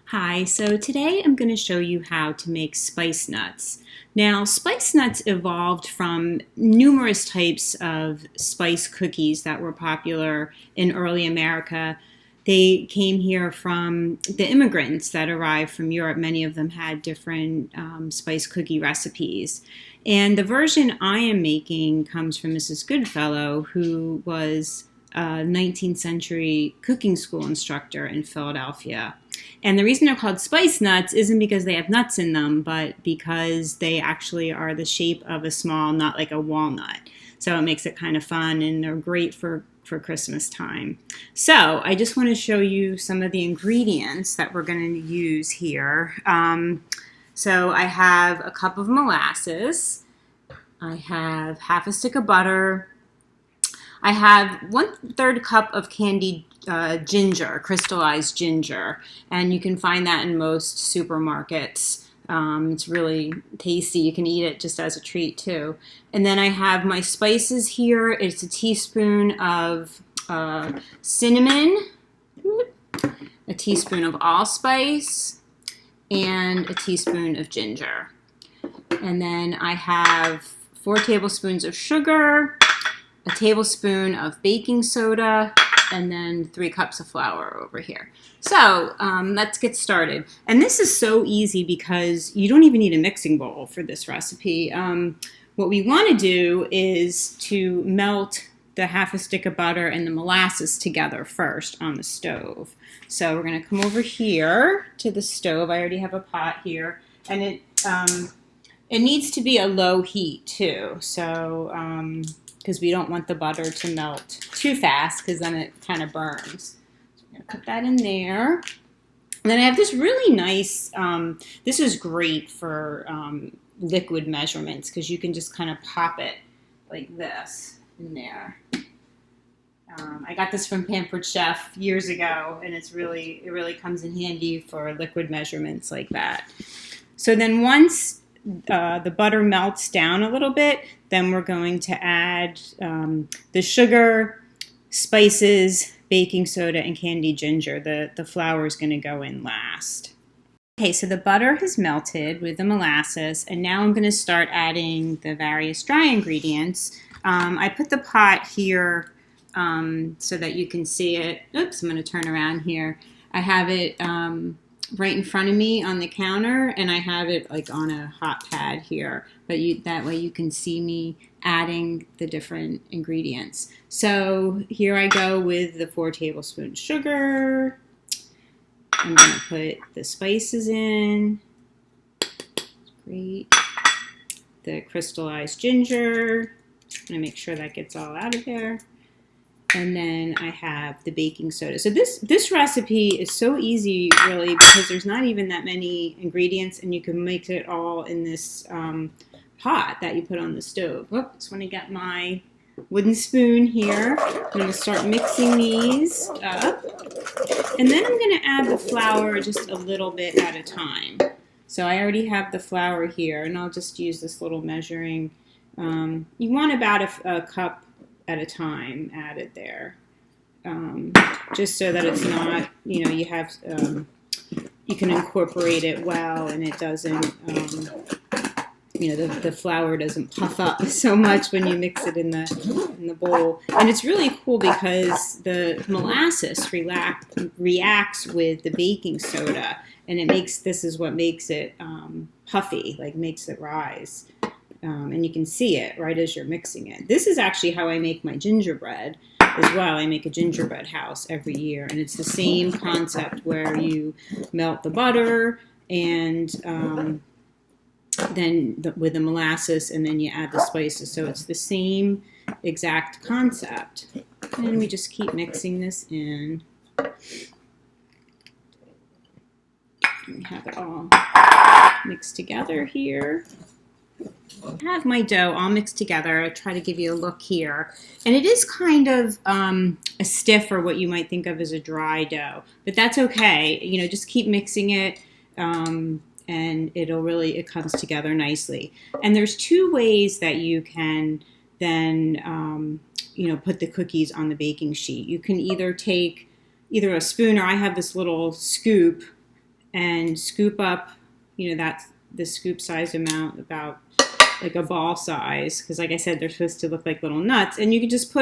Hi, so today I'm going to show you how to make spice nuts. Now, spice nuts evolved from numerous types of spice cookies that were popular in early America. They came here from the immigrants that arrived from Europe. Many of them had different spice cookie recipes. And the version I am making comes from Mrs. Goodfellow, who was a 19th century cooking school instructor in Philadelphia. And the reason they're called spice nuts isn't because they have nuts in them, but because they actually are the shape of a small nut, like a walnut. So it makes it kind of fun, and they're great for Christmas time. So I just want to show you some of the ingredients that we're going to use here. So I have a cup of molasses. I have half a stick of butter. I have 1/3 cup of candied ginger, crystallized ginger, and you can find that in most supermarkets. It's really tasty. You can eat it just as a treat too. And then I have my spices here. It's a teaspoon of cinnamon, a teaspoon of allspice, and a teaspoon of ginger. And then I have 4 tablespoons of sugar, a tablespoon of baking soda, and then 3 cups of flour over here. So let's get started. And this is so easy because you don't even need a mixing bowl for this recipe. What we want to do is to melt the half a stick of butter and the molasses together first on the stove. So we're going to come over here to the stove. I already have a pot here, and it needs to be a low heat too. So because we don't want the butter to melt too fast, because then it kind of burns. So I'm going to put that in there. And then I have this really nice, this is great for liquid measurements, because you can just kind of pop it like this in there. I got this from Pampered Chef years ago, and it really comes in handy for liquid measurements like that. So then once the butter melts down a little bit, then we're going to add the sugar, spices, baking soda, and candied ginger. The flour is going to go in last. Okay, so the butter has melted with the molasses, and now I'm going to start adding the various dry ingredients. I put the pot here so that you can see it. Oops, I'm going to turn around here. I have it right in front of me on the counter, and I have it like on a hot pad here, but that way you can see me adding the different ingredients. So here I go with the 4 tablespoons sugar. I'm going to put the spices in. Great. The crystallized ginger. I'm going to make sure that gets all out of there. And then I have the baking soda. So this recipe is so easy, really, because there's not even that many ingredients, and you can make it all in this pot that you put on the stove. Whoops, just want to get my wooden spoon here. I'm going to start mixing these up. And then I'm going to add the flour just a little bit at a time. So I already have the flour here, and I'll just use this little measuring. You want about a cup at a time added there, just so that it's not, you have, you can incorporate it well, and it doesn't, the flour doesn't puff up so much when you mix it in the bowl. And it's really cool because the molasses reacts with the baking soda, and this is what makes it puffy, like makes it rise. And you can see it right as you're mixing it. This is actually how I make my gingerbread as well. I make a gingerbread house every year, and it's the same concept where you melt the butter and then with the molasses, and then you add the spices. So it's the same exact concept. And we just keep mixing this in. We have it all mixed together here. I have my dough all mixed together. I try to give you a look here. And it is kind of a stiff, or what you might think of as a dry dough. But that's okay. Just keep mixing it, and it comes together nicely. And there's 2 ways that you can then, put the cookies on the baking sheet. You can either take a spoon, or I have this little scoop, and scoop up, that's the scoop size amount, about like a ball size, because like I said, they're supposed to look like little nuts. And you can just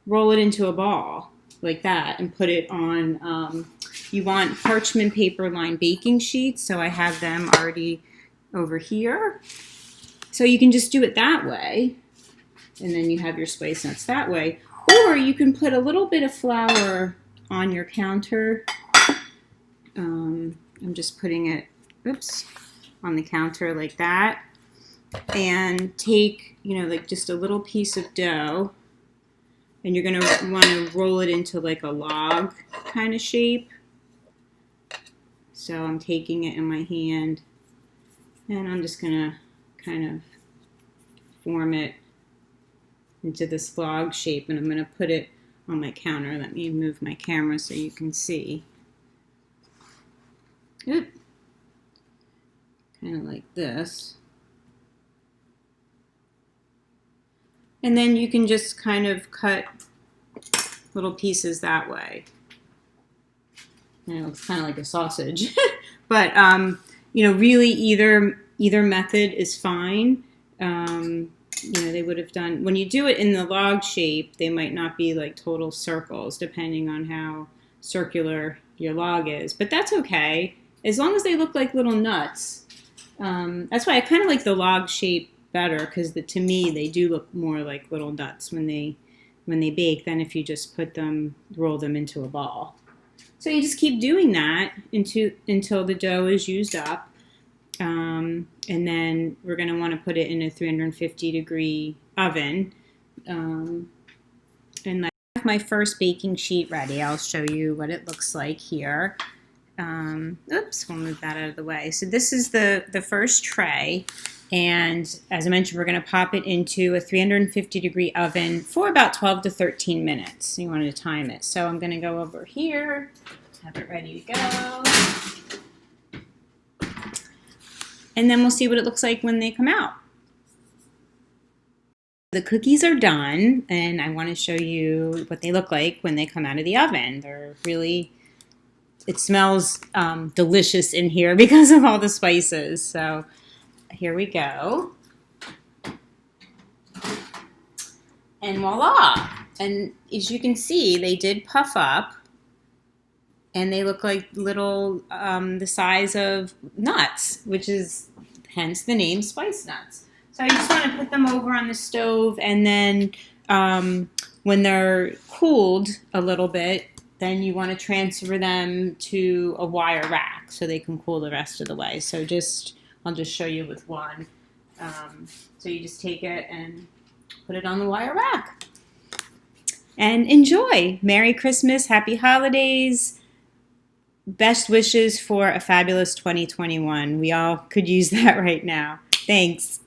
roll it into a ball like that and put it on, you want parchment paper lined baking sheets. So I have them already over here. So you can just do it that way. And then you have your spice nuts that way. Or you can put a little bit of flour on your counter. I'm just putting it, on the counter like that. And take, like just a little piece of dough. And you're going to want to roll it into like a log kind of shape. So I'm taking it in my hand. And I'm just going to kind of form it into this log shape, and I'm going to put it on my counter. Let me move my camera so you can see. Kind of like this. And then you can just kind of cut little pieces that way. It's kind of like a sausage. But, really either method is fine. They would have done, when you do it in the log shape, they might not be like total circles depending on how circular your log is, but that's okay as long as they look like little nuts. That's why I kind of like the log shape better, because to me they do look more like little nuts when they bake than if you just roll them into a ball. So you just keep doing that until the dough is used up. And then we're going to want to put it in a 350-degree oven. And I have my first baking sheet ready. I'll show you what it looks like here. We'll move that out of the way. So this is the first tray. And as I mentioned, we're going to pop it into a 350-degree oven for about 12 to 13 minutes. You want to time it. So I'm going to go over here, have it ready to go. And then we'll see what it looks like when they come out. The cookies are done, and I want to show you what they look like when they come out of the oven. It smells delicious in here because of all the spices. So here we go. And voila! And as you can see, they did puff up. And they look like little, the size of nuts, which is hence the name spice nuts. So I just want to put them over on the stove, and then when they're cooled a little bit, then you want to transfer them to a wire rack so they can cool the rest of the way. So I'll just show you with one. So you just take it and put it on the wire rack. And enjoy! Merry Christmas, Happy Holidays! Best wishes for a fabulous 2021. We all could use that right now. Thanks.